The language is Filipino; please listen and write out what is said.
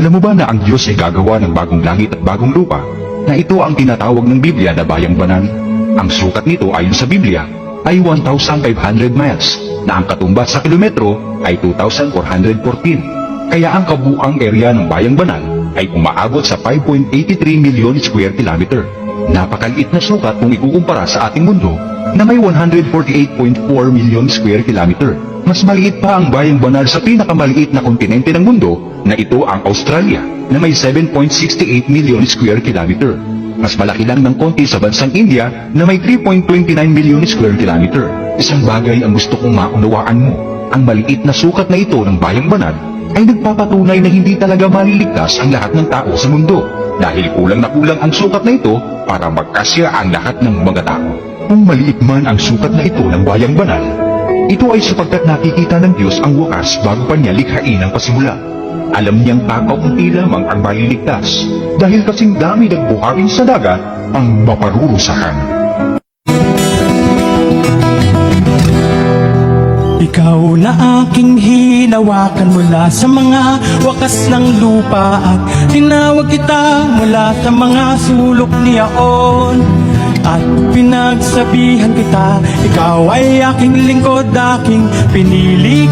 Alam mo ba na ang Diyos ay gagawa ng bagong langit at bagong lupa, na ito ang tinatawag ng Biblia na bayang banal? Ang sukat nito ayon sa Biblia ay 1,500 miles, na ang katumbas sa kilometro ay 2,414. Kaya ang kabuang area ng bayang banal ay umaabot sa 5.83 million square kilometer. Napakaliit na sukat kung ikukumpara sa ating mundo na may 148.4 million square kilometer. Mas maliit pa ang bayang banal sa pinakamaliit na kontinente ng mundo na ito ang Australia na may 7.68 million square kilometer. Mas malaki lang ng konti sa bansang India na may 3.29 million square kilometer. Isang bagay ang gusto kong maunawaan mo. Ang maliit na sukat na ito ng bayang banal ay nagpapatunay na hindi talaga maliligtas ang lahat ng tao sa mundo dahil kulang na kulang ang sukat na ito para magkasya ang lahat ng mga tao. Kung maliit man ang sukat na ito ng bayang banal, ito ay sapagkat nakikita ng Diyos ang wakas bago pa niya likhain ang pasimula. Alam niyang kakaunti lamang ang maliligtas dahil kasing dami ng buhangin sa dagat ang maparurusahan. Ikaw na aking hinawakan mula sa mga wakas ng lupa at tinawag kita mula sa mga sulok niyaon. At pinagsabihan kita, ikaw ay aking lingkod, aking pinili.